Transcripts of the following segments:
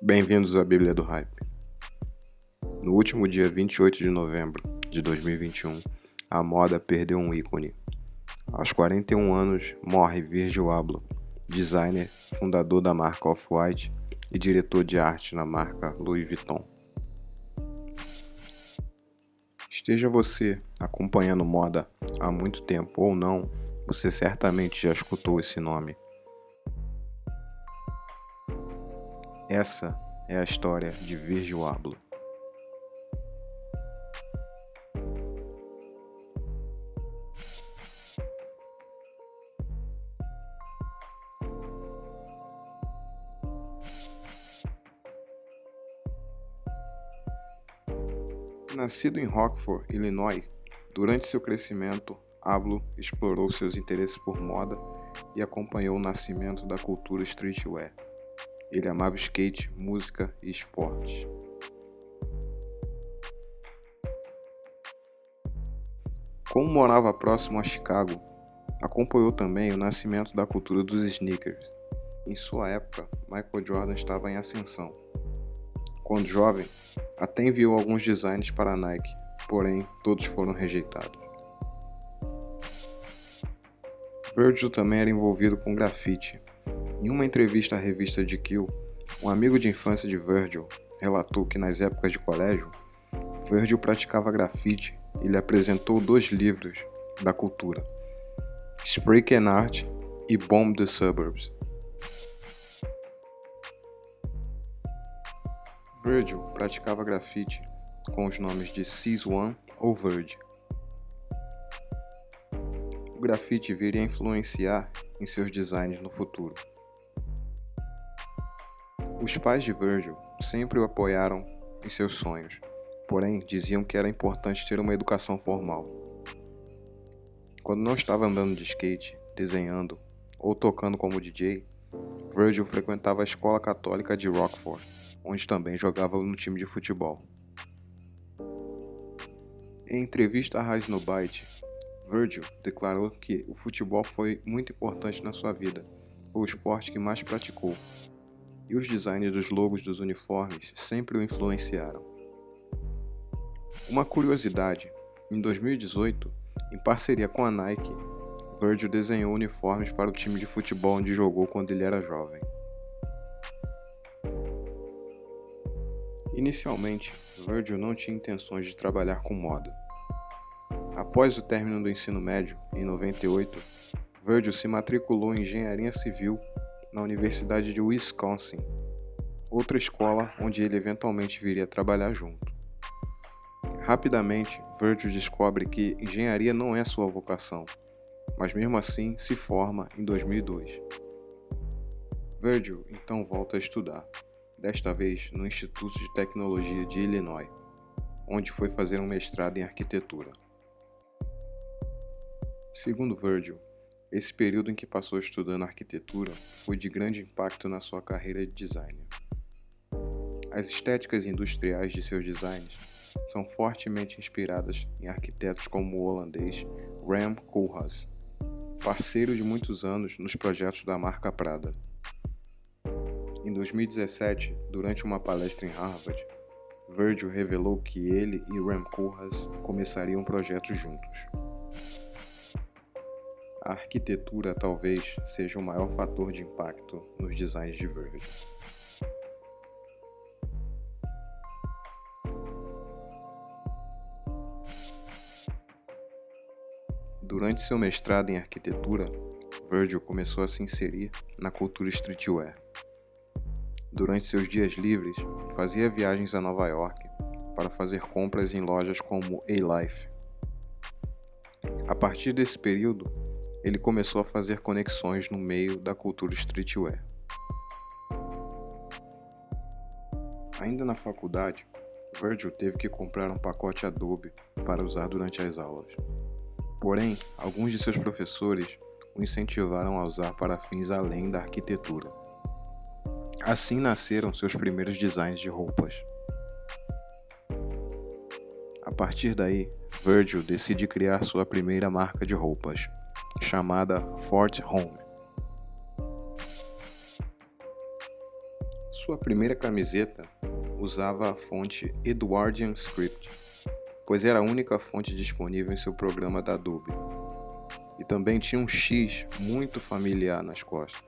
Bem-vindos à Bíblia do Hype. No último dia 28 de novembro de 2021, a moda perdeu um ícone. Aos 41 anos, morre Virgil Abloh, designer, fundador da marca Off-White e diretor de arte na marca Louis Vuitton. Esteja você acompanhando moda há muito tempo ou não, você certamente já escutou esse nome. Essa é a história de Virgil Abloh. Nascido em Rockford, Illinois, durante seu crescimento, Abloh explorou seus interesses por moda e acompanhou o nascimento da cultura streetwear. Ele amava skate, música e esportes. Como morava próximo a Chicago, acompanhou também o nascimento da cultura dos sneakers. Em sua época, Michael Jordan estava em ascensão. Quando jovem, até enviou alguns designs para a Nike, porém todos foram rejeitados. Virgil também era envolvido com grafite. Em uma entrevista à revista GQ, um amigo de infância de Virgil relatou que nas épocas de colégio, Virgil praticava grafite e lhe apresentou 2 livros da cultura, Spray Can Art e Bomb the Suburbs. Virgil praticava grafite com os nomes de Sis One ou Virg. O grafite viria a influenciar em seus designs no futuro. Os pais de Virgil sempre o apoiaram em seus sonhos, porém diziam que era importante ter uma educação formal. Quando não estava andando de skate, desenhando ou tocando como DJ, Virgil frequentava a escola católica de Rockford, onde também jogava no time de futebol. Em entrevista à Rádio Snowbite, Virgil declarou que o futebol foi muito importante na sua vida, foi o esporte que mais praticou, e os designs dos logos dos uniformes sempre o influenciaram. Uma curiosidade, em 2018, em parceria com a Nike, Virgil desenhou uniformes para o time de futebol onde jogou quando ele era jovem. Inicialmente, Virgil não tinha intenções de trabalhar com moda. Após o término do ensino médio, em 98, Virgil se matriculou em engenharia civil na Universidade de Wisconsin, outra escola onde ele eventualmente viria a trabalhar junto. Rapidamente, Virgil descobre que engenharia não é sua vocação, mas mesmo assim se forma em 2002. Virgil então volta a estudar, desta vez no Instituto de Tecnologia de Illinois, onde foi fazer um mestrado em arquitetura. Segundo Virgil, esse período em que passou estudando arquitetura foi de grande impacto na sua carreira de designer. As estéticas industriais de seus designs são fortemente inspiradas em arquitetos como o holandês Rem Koolhaas, parceiro de muitos anos nos projetos da marca Prada. Em 2017, durante uma palestra em Harvard, Virgil revelou que ele e Rem Koolhaas começariam projetos juntos. A arquitetura talvez seja o maior fator de impacto nos designs de Virgil. Durante seu mestrado em arquitetura, Virgil começou a se inserir na cultura streetwear. Durante seus dias livres, fazia viagens a Nova York para fazer compras em lojas como A-Life. A partir desse período, ele começou a fazer conexões no meio da cultura streetwear. Ainda na faculdade, Virgil teve que comprar um pacote Adobe para usar durante as aulas. Porém, alguns de seus professores o incentivaram a usar para fins além da arquitetura. Assim nasceram seus primeiros designs de roupas. A partir daí, Virgil decide criar sua primeira marca de roupas, chamada Fort Home. Sua primeira camiseta usava a fonte Edwardian Script, pois era a única fonte disponível em seu programa da Adobe, e também tinha um X muito familiar nas costas.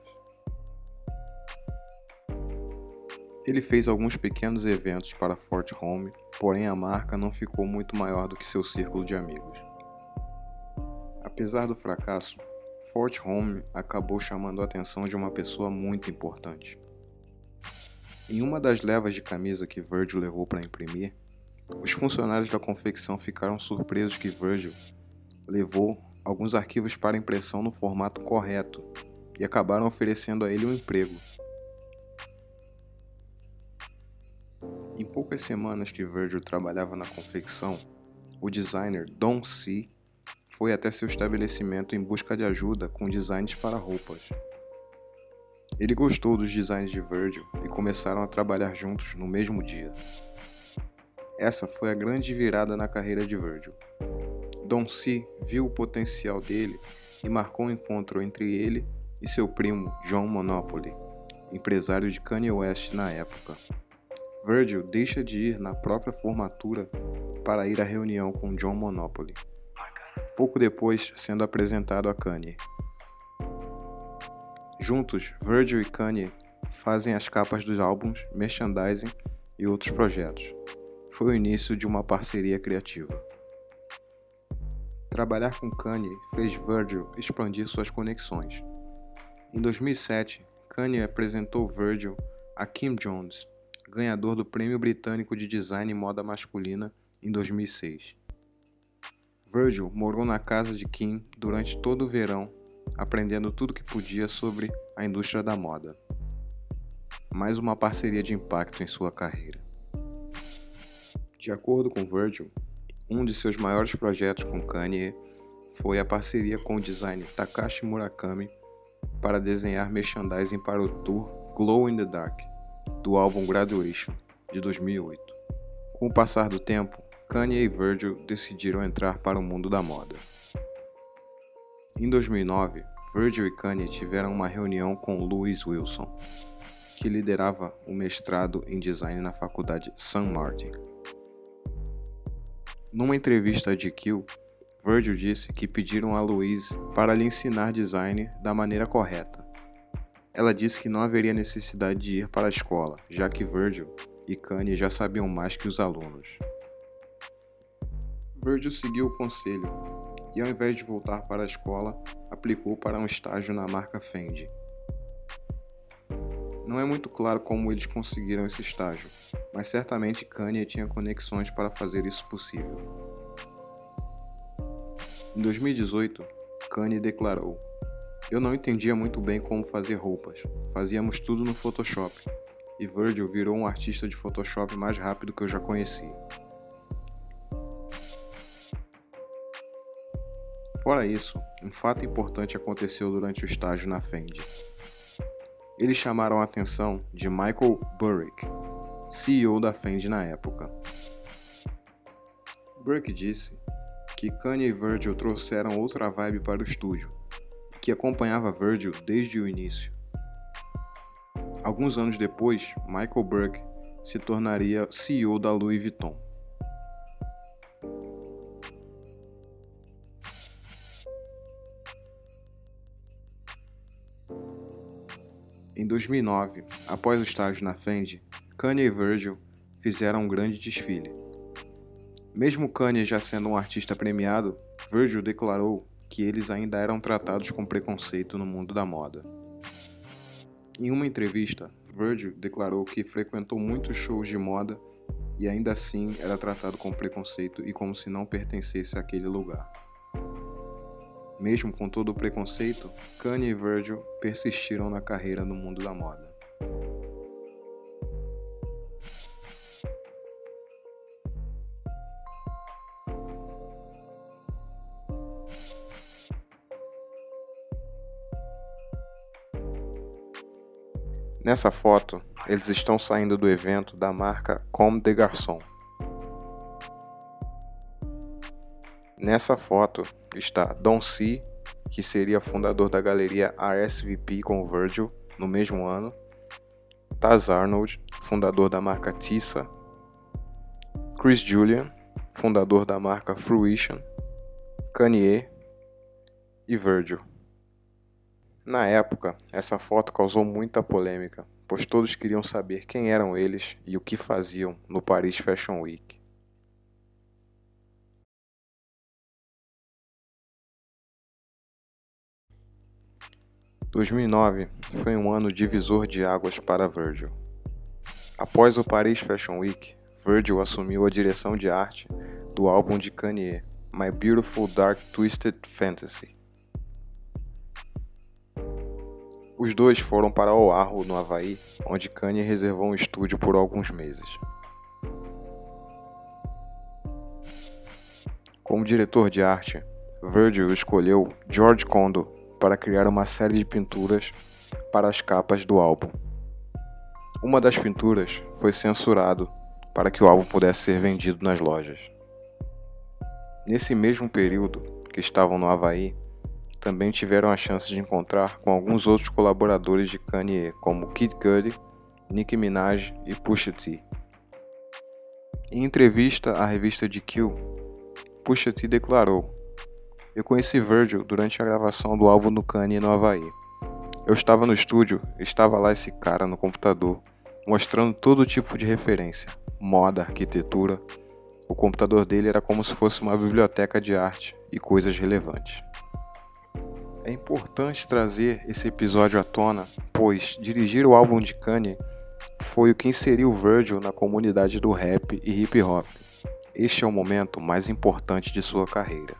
Ele fez alguns pequenos eventos para Fort Home, porém a marca não ficou muito maior do que seu círculo de amigos. Apesar do fracasso, Fort Home acabou chamando a atenção de uma pessoa muito importante. Em uma das levas de camisa que Virgil levou para imprimir, os funcionários da confecção ficaram surpresos que Virgil levou alguns arquivos para impressão no formato correto e acabaram oferecendo a ele um emprego. Em poucas semanas que Virgil trabalhava na confecção, o designer Don C. foi até seu estabelecimento em busca de ajuda com designs para roupas. Ele gostou dos designs de Virgil e começaram a trabalhar juntos no mesmo dia. Essa foi a grande virada na carreira de Virgil. Don C. viu o potencial dele e marcou um encontro entre ele e seu primo John Monopoly, empresário de Kanye West na época. Virgil deixa de ir na própria formatura para ir à reunião com John Monopoly, pouco depois sendo apresentado a Kanye. Juntos, Virgil e Kanye fazem as capas dos álbuns, merchandising e outros projetos. Foi o início de uma parceria criativa. Trabalhar com Kanye fez Virgil expandir suas conexões. Em 2007, Kanye apresentou Virgil a Kim Jones, ganhador do Prêmio Britânico de Design e Moda Masculina em 2006. Virgil morou na casa de Kim durante todo o verão, aprendendo tudo que podia sobre a indústria da moda. Mais uma parceria de impacto em sua carreira. De acordo com Virgil, um de seus maiores projetos com Kanye foi a parceria com o designer Takashi Murakami para desenhar merchandising para o tour Glow in the Dark, do álbum Graduation, de 2008. Com o passar do tempo, Kanye e Virgil decidiram entrar para o mundo da moda. Em 2009, Virgil e Kanye tiveram uma reunião com Louis Wilson, que liderava o mestrado em design na faculdade St. Martin. Numa entrevista a GQ, Virgil disse que pediram a Louise para lhe ensinar design da maneira correta. Ela disse que não haveria necessidade de ir para a escola, já que Virgil e Kanye já sabiam mais que os alunos. Virgil seguiu o conselho e, ao invés de voltar para a escola, aplicou para um estágio na marca Fendi. Não é muito claro como eles conseguiram esse estágio, mas certamente Kanye tinha conexões para fazer isso possível. Em 2018, Kanye declarou: "Eu não entendia muito bem como fazer roupas, fazíamos tudo no Photoshop, e Virgil virou um artista de Photoshop mais rápido que eu já conheci." Fora isso, um fato importante aconteceu durante o estágio na Fendi. Eles chamaram a atenção de Michael Burrick, CEO da Fendi na época. Burrick disse que Kanye e Virgil trouxeram outra vibe para o estúdio, que acompanhava Virgil desde o início. Alguns anos depois, Michael Burrick se tornaria CEO da Louis Vuitton. Em 2009, após o estágio na Fendi, Kanye e Virgil fizeram um grande desfile. Mesmo Kanye já sendo um artista premiado, Virgil declarou que eles ainda eram tratados com preconceito no mundo da moda. Em uma entrevista, Virgil declarou que frequentou muitos shows de moda e ainda assim era tratado com preconceito e como se não pertencesse àquele lugar. Mesmo com todo o preconceito, Kanye e Virgil persistiram na carreira no mundo da moda. Nessa foto, eles estão saindo do evento da marca Comme des Garçons. Nessa foto está Don C, que seria fundador da galeria RSVP com Virgil no mesmo ano, Taz Arnold, fundador da marca Tissa, Chris Julian, fundador da marca Fruition, Kanye e Virgil. Na época, essa foto causou muita polêmica, pois todos queriam saber quem eram eles e o que faziam no Paris Fashion Week. Em 2009 foi um ano divisor de águas para Virgil. Após o Paris Fashion Week, Virgil assumiu a direção de arte do álbum de Kanye, My Beautiful Dark Twisted Fantasy. Os dois foram para Oahu, no Havaí, onde Kanye reservou um estúdio por alguns meses. Como diretor de arte, Virgil escolheu George Condo para criar uma série de pinturas para as capas do álbum. Uma das pinturas foi censurado para que o álbum pudesse ser vendido nas lojas. Nesse mesmo período que estavam no Havaí, também tiveram a chance de encontrar com alguns outros colaboradores de Kanye, como Kid Cudi, Nicki Minaj e Pusha T. Em entrevista à revista GQ, Pusha T declarou: "Eu conheci Virgil durante a gravação do álbum do Kanye no Havaí. Eu estava no estúdio, estava lá esse cara no computador, mostrando todo tipo de referência, moda, arquitetura. O computador dele era como se fosse uma biblioteca de arte e coisas relevantes." É importante trazer esse episódio à tona, pois dirigir o álbum de Kanye foi o que inseriu Virgil na comunidade do rap e hip hop. Este é o momento mais importante de sua carreira.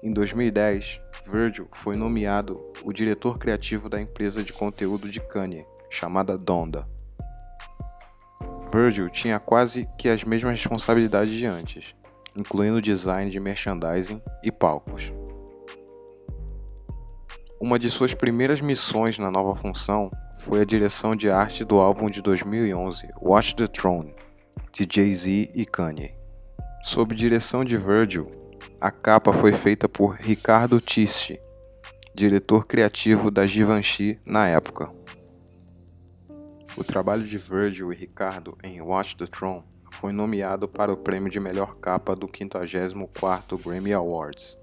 Em 2010, Virgil foi nomeado o diretor criativo da empresa de conteúdo de Kanye, chamada Donda. Virgil tinha quase que as mesmas responsabilidades de antes, incluindo design de merchandising e palcos. Uma de suas primeiras missões na nova função foi a direção de arte do álbum de 2011, Watch the Throne, de Jay-Z e Kanye. Sob direção de Virgil, a capa foi feita por Ricardo Tisci, diretor criativo da Givenchy na época. O trabalho de Virgil e Ricardo em Watch the Throne foi nomeado para o prêmio de melhor capa do 54º Grammy Awards.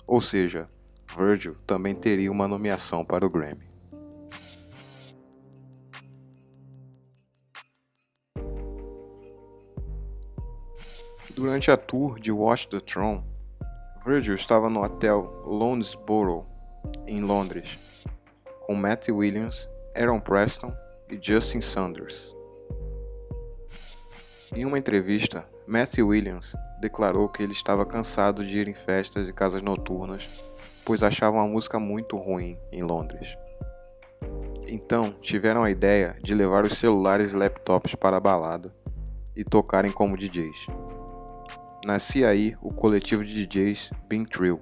Ou seja, Virgil também teria uma nomeação para o Grammy. Durante a tour de Watch the Throne, Virgil estava no hotel Lounsborough, em Londres, com Matthew Williams, Aaron Preston e Justin Sanders. Em uma entrevista, Matthew Williams declarou que ele estava cansado de ir em festas e casas noturnas, pois achava a música muito ruim em Londres. Então, tiveram a ideia de levar os celulares e laptops para a balada e tocarem como DJs. Nascia aí o coletivo de DJs Bing Trill,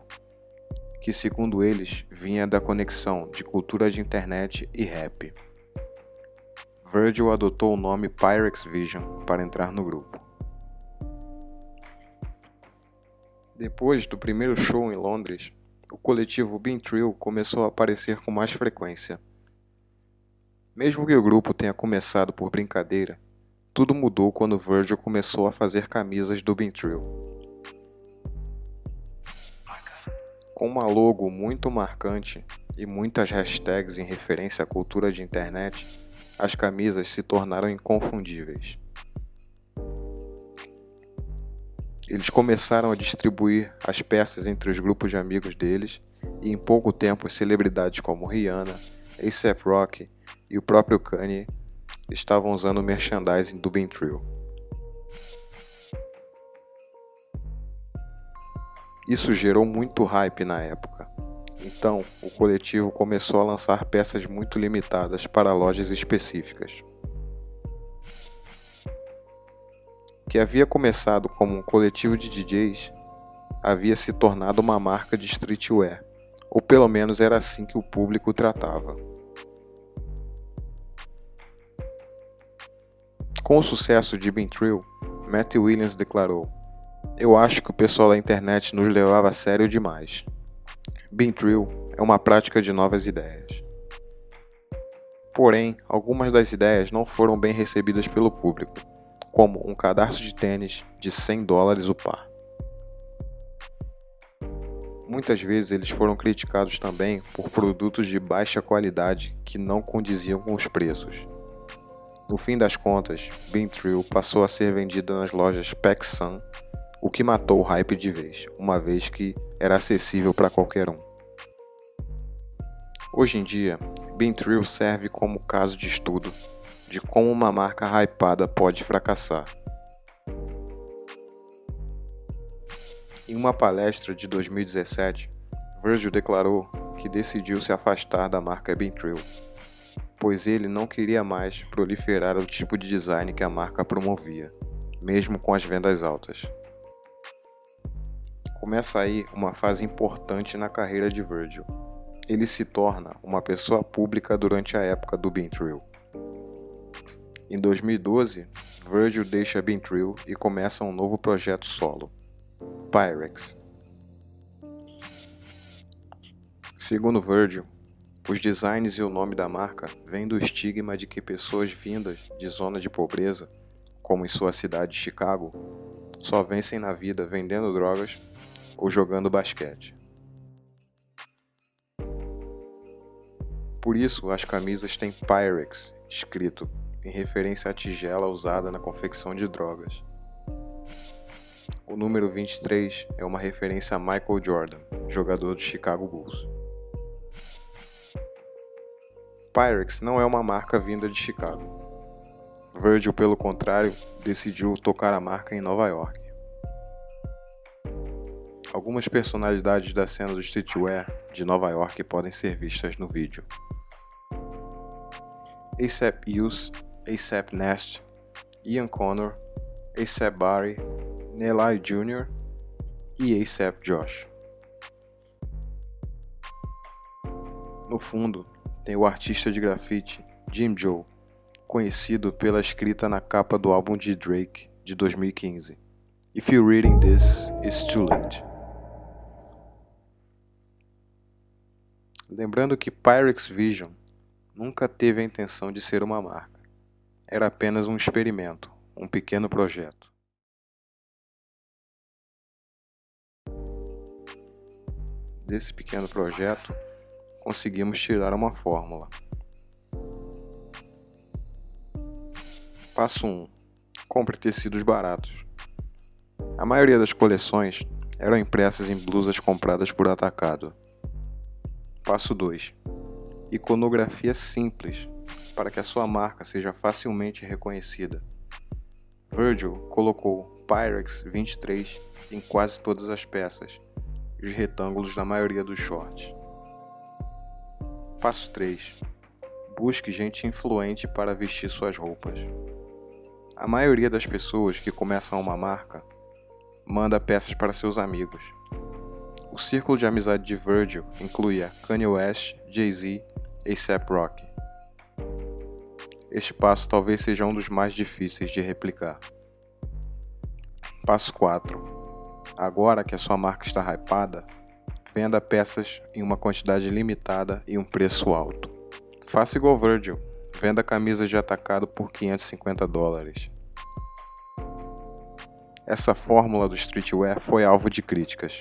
que segundo eles vinha da conexão de cultura de internet e rap. Virgil adotou o nome Pyrex Vision para entrar no grupo. Depois do primeiro show em Londres, o coletivo Bing Trill começou a aparecer com mais frequência. Mesmo que o grupo tenha começado por brincadeira, tudo mudou quando Virgil começou a fazer camisas do Bing Trill. Com uma logo muito marcante e muitas hashtags em referência à cultura de internet, as camisas se tornaram inconfundíveis. Eles começaram a distribuir as peças entre os grupos de amigos deles e em pouco tempo celebridades como Rihanna, A$AP Rocky e o próprio Kanye estavam usando o merchandising do Bing Trill. Isso gerou muito hype na época. Então, o coletivo começou a lançar peças muito limitadas para lojas específicas. O que havia começado como um coletivo de DJs havia se tornado uma marca de streetwear, ou pelo menos era assim que o público tratava. Com o sucesso de Bing Trill, Matthew Williams declarou: "Eu acho que o pessoal da internet nos levava a sério demais. Bing Trill é uma prática de novas ideias. Porém, algumas das ideias não foram bem recebidas pelo público, como um cadarço de tênis de $100 o par. Muitas vezes eles foram criticados também por produtos de baixa qualidade que não condiziam com os preços. No fim das contas, Been-Trill passou a ser vendida nas lojas PacSun, o que matou o hype de vez, uma vez que era acessível para qualquer um. Hoje em dia, Been-Trill serve como caso de estudo de como uma marca hypada pode fracassar. Em uma palestra de 2017, Virgil declarou que decidiu se afastar da marca Been-Trill, pois ele não queria mais proliferar o tipo de design que a marca promovia, mesmo com as vendas altas. Começa aí uma fase importante na carreira de Virgil. Ele se torna uma pessoa pública durante a época do Been-Trill. Em 2012, Virgil deixa Been-Trill e começa um novo projeto solo, Pyrex. Segundo Virgil, os designs e o nome da marca vêm do estigma de que pessoas vindas de zona de pobreza, como em sua cidade Chicago, só vencem na vida vendendo drogas ou jogando basquete. Por isso, as camisas têm Pyrex escrito, em referência à tigela usada na confecção de drogas. O número 23 é uma referência a Michael Jordan, jogador do Chicago Bulls. Pyrex não é uma marca vinda de Chicago. Virgil, pelo contrário, decidiu tocar a marca em Nova York. Algumas personalidades da cena do streetwear de Nova York podem ser vistas no vídeo. A$AP Yus, A$AP Nast, Ian Connor, A$AP Barry, Nelly Jr. e A$AP Josh. No fundo, tem o artista de grafite Jim Joe, conhecido pela escrita na capa do álbum de Drake de 2015, If You're Reading This, It's Too Late. Lembrando que Pyrex Vision nunca teve a intenção de ser uma marca. Era apenas um experimento, um pequeno projeto. Desse pequeno projeto, conseguimos tirar uma fórmula. Passo 1. Compre tecidos baratos. A maioria das coleções eram impressas em blusas compradas por atacado. Passo 2. Iconografia simples, para que a sua marca seja facilmente reconhecida. Virgil colocou Pyrex 23 em quase todas as peças e os retângulos na maioria dos shorts. Passo 3. Busque gente influente para vestir suas roupas. A maioria das pessoas que começam uma marca manda peças para seus amigos. O círculo de amizade de Virgil incluía Kanye West, Jay-Z e A$AP Rocky. Este passo talvez seja um dos mais difíceis de replicar. Passo 4. Agora que a sua marca está hypada, venda peças em uma quantidade limitada e um preço alto. Faça igual Virgil, venda camisas de atacado por $550. Essa fórmula do streetwear foi alvo de críticas.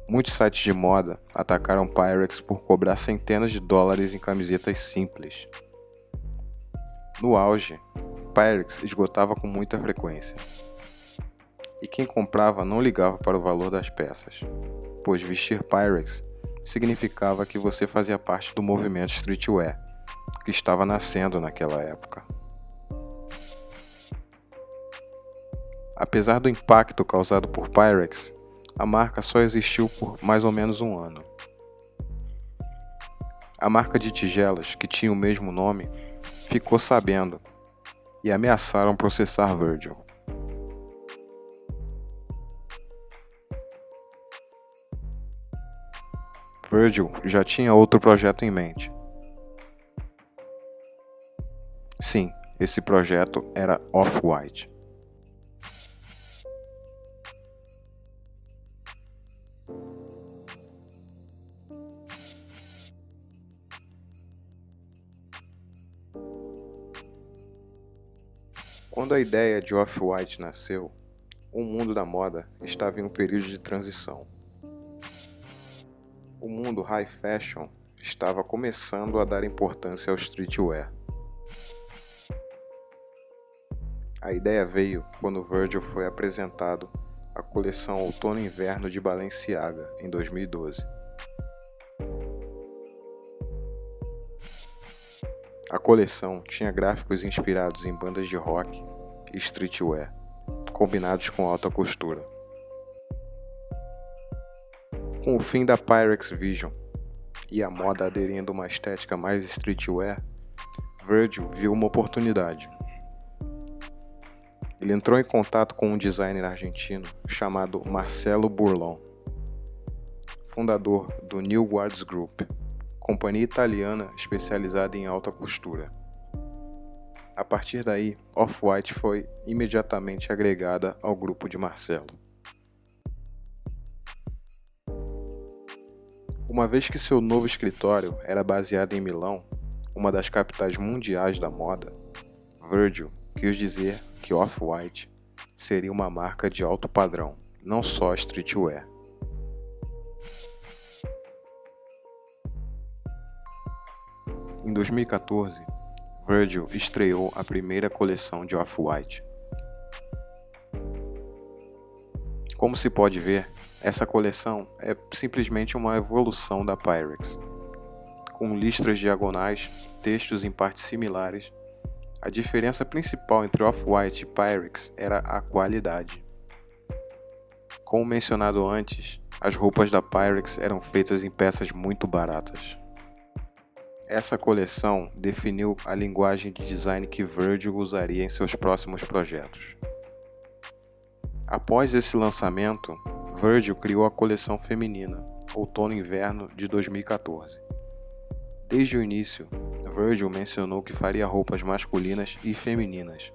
Muitos sites de moda atacaram Pyrex por cobrar centenas de dólares em camisetas simples. No auge, Pyrex esgotava com muita frequência. E quem comprava não ligava para o valor das peças, pois vestir Pyrex significava que você fazia parte do movimento streetwear, que estava nascendo naquela época. Apesar do impacto causado por Pyrex, a marca só existiu por mais ou menos um ano. A marca de tigelas, que tinha o mesmo nome, ficou sabendo e ameaçaram processar Virgil. Virgil já tinha outro projeto em mente. Sim, esse projeto era Off-White. Quando a ideia de Off-White nasceu, o mundo da moda estava em um período de transição. O mundo high fashion estava começando a dar importância ao streetwear. A ideia veio quando Virgil foi apresentado a coleção Outono e Inverno de Balenciaga em 2012. A coleção tinha gráficos inspirados em bandas de rock e streetwear, combinados com alta costura. Com o fim da Pyrex Vision e a moda aderindo a uma estética mais streetwear, Virgil viu uma oportunidade. Ele entrou em contato com um designer argentino chamado Marcelo Burlon, fundador do New Guards Group, companhia italiana especializada em alta costura. A partir daí, Off-White foi imediatamente agregada ao grupo de Marcelo. Uma vez que seu novo escritório era baseado em Milão, uma das capitais mundiais da moda, Virgil quis dizer que Off-White seria uma marca de alto padrão, não só streetwear. Em 2014, Virgil estreou a primeira coleção de Off-White. Como se pode ver, essa coleção é simplesmente uma evolução da Pyrex. Com listras diagonais, textos em partes similares, a diferença principal entre Off-White e Pyrex era a qualidade. Como mencionado antes, as roupas da Pyrex eram feitas em peças muito baratas. Essa coleção definiu a linguagem de design que Virgil usaria em seus próximos projetos. Após esse lançamento, Virgil criou a coleção feminina, Outono e Inverno de 2014. Desde o início, Virgil mencionou que faria roupas masculinas e femininas,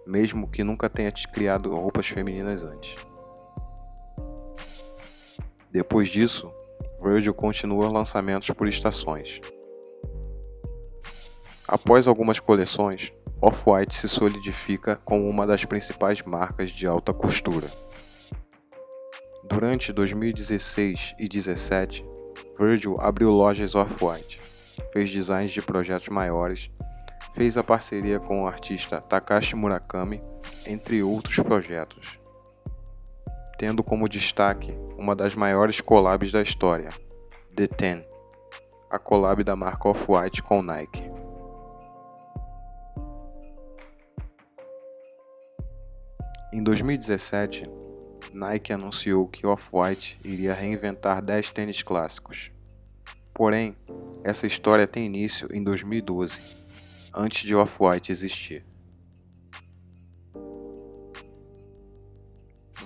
mesmo que nunca tenha criado roupas femininas antes. Depois disso, Virgil continua lançamentos por estações. Após algumas coleções, Off-White se solidifica como uma das principais marcas de alta costura. Durante 2016 e 2017, Virgil abriu lojas Off-White, fez designs de projetos maiores, fez a parceria com o artista Takashi Murakami, entre outros projetos, tendo como destaque uma das maiores collabs da história, The Ten, a collab da marca Off-White com Nike. Em 2017, Nike anunciou que Off-White iria reinventar 10 tênis clássicos. Porém, essa história tem início em 2012, antes de Off-White existir.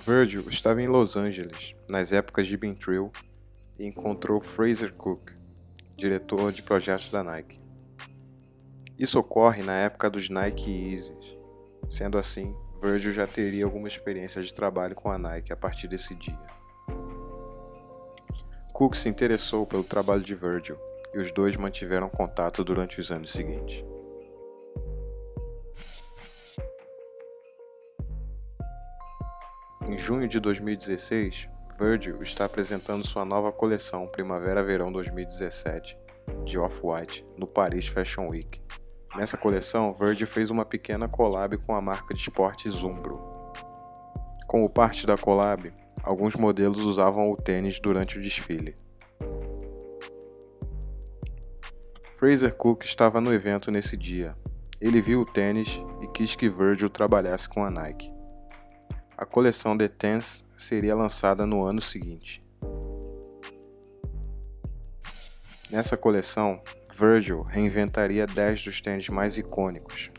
Virgil estava em Los Angeles, nas épocas de Bean Trill, e encontrou Fraser Cook, diretor de projetos da Nike. Isso ocorre na época dos Nike Yeezys. Sendo assim, Virgil já teria alguma experiência de trabalho com a Nike a partir desse dia. Cook se interessou pelo trabalho de Virgil e os dois mantiveram contato durante os anos seguintes. Em junho de 2016, Virgil está apresentando sua nova coleção Primavera-Verão 2017 de Off-White no Paris Fashion Week. Nessa coleção, Virgil fez uma pequena collab com a marca de esportes Umbro. Como parte da collab, alguns modelos usavam o tênis durante o desfile. Fraser Cook estava no evento nesse dia. Ele viu o tênis e quis que Virgil trabalhasse com a Nike. A coleção The Tens seria lançada no ano seguinte. Nessa coleção, Virgil reinventaria 10 dos tênis mais icônicos.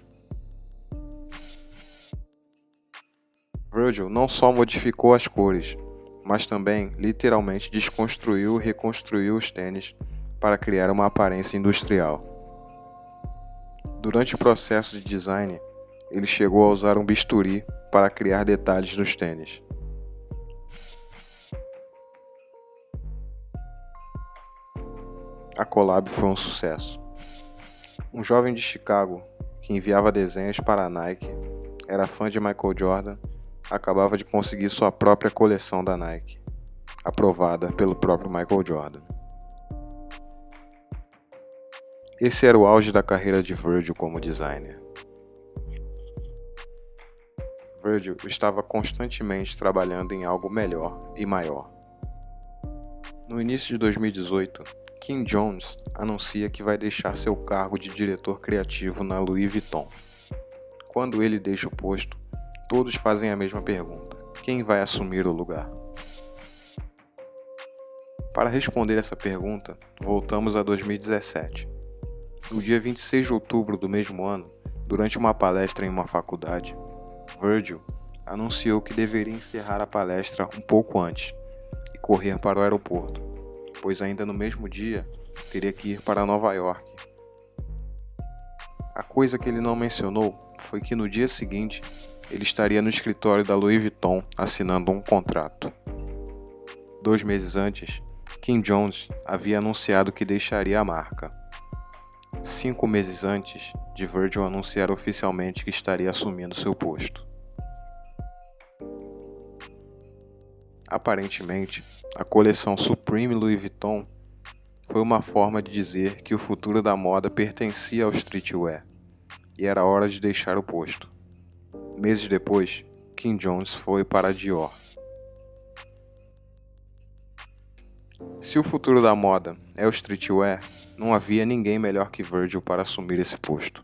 Virgil não só modificou as cores, mas também literalmente desconstruiu e reconstruiu os tênis para criar uma aparência industrial. Durante o processo de design, ele chegou a usar um bisturi para criar detalhes nos tênis. A collab foi um sucesso. Um jovem de Chicago que enviava desenhos para a Nike era fã de Michael Jordan, acabava de conseguir sua própria coleção da Nike, aprovada pelo próprio Michael Jordan. Esse era o auge da carreira de Virgil como designer. Virgil estava constantemente trabalhando em algo melhor e maior. No início de 2018, Kim Jones anuncia que vai deixar seu cargo de diretor criativo na Louis Vuitton. Quando ele deixa o posto, todos fazem a mesma pergunta: quem vai assumir o lugar? Para responder essa pergunta, voltamos a 2017. No dia 26 de outubro do mesmo ano, durante uma palestra em uma faculdade, Virgil anunciou que deveria encerrar a palestra um pouco antes e correr para o aeroporto, pois ainda no mesmo dia teria que ir para Nova York. A coisa que ele não mencionou foi que no dia seguinte ele estaria no escritório da Louis Vuitton assinando um contrato. 2 meses antes, Kim Jones havia anunciado que deixaria a marca. 5 meses antes de Virgil anunciar oficialmente que estaria assumindo seu posto. Aparentemente, a coleção Supreme Louis Vuitton foi uma forma de dizer que o futuro da moda pertencia ao streetwear e era hora de deixar o posto. Meses depois, Kim Jones foi para a Dior. Se o futuro da moda é o streetwear, não havia ninguém melhor que Virgil para assumir esse posto.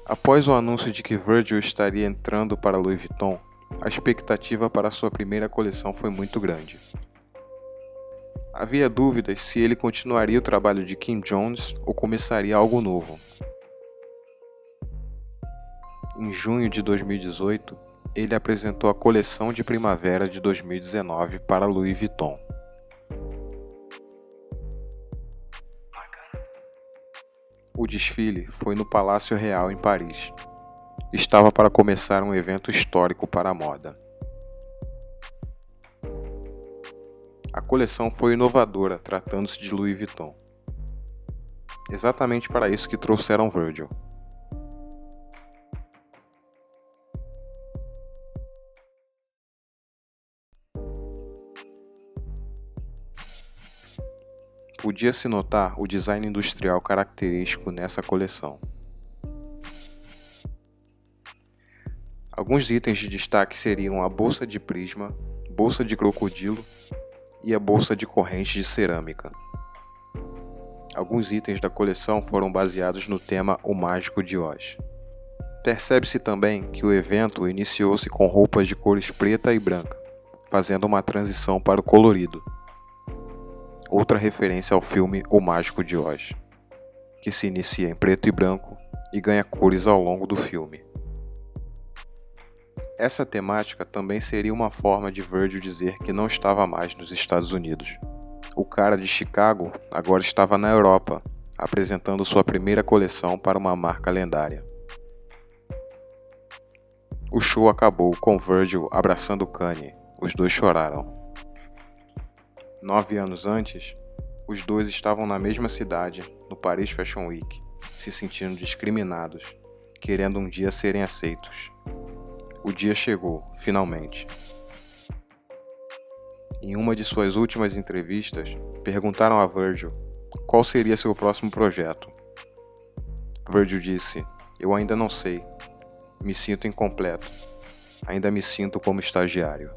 Após o anúncio de que Virgil estaria entrando para Louis Vuitton, a expectativa para sua primeira coleção foi muito grande. Havia dúvidas se ele continuaria o trabalho de Kim Jones ou começaria algo novo. Em junho de 2018, ele apresentou a coleção de primavera de 2019 para Louis Vuitton. O desfile foi no Palácio Real em Paris. Estava para começar um evento histórico para a moda. A coleção foi inovadora, tratando-se de Louis Vuitton. Exatamente para isso que trouxeram Virgil. Podia-se notar o design industrial característico nessa coleção. Alguns itens de destaque seriam a bolsa de prisma, bolsa de crocodilo e a bolsa de corrente de cerâmica. Alguns itens da coleção foram baseados no tema O Mágico de Oz. Percebe-se também que o evento iniciou-se com roupas de cores preta e branca, fazendo uma transição para o colorido. Outra referência ao filme O Mágico de Oz, que se inicia em preto e branco e ganha cores ao longo do filme. Essa temática também seria uma forma de Virgil dizer que não estava mais nos Estados Unidos. O cara de Chicago agora estava na Europa, apresentando sua primeira coleção para uma marca lendária. O show acabou com Virgil abraçando Kanye, os dois choraram. 9 anos antes, os dois estavam na mesma cidade, no Paris Fashion Week, se sentindo discriminados, querendo um dia serem aceitos. O dia chegou, finalmente. Em uma de suas últimas entrevistas, perguntaram a Virgil qual seria seu próximo projeto. Virgil disse: "Eu ainda não sei. Me sinto incompleto. Ainda me sinto como estagiário."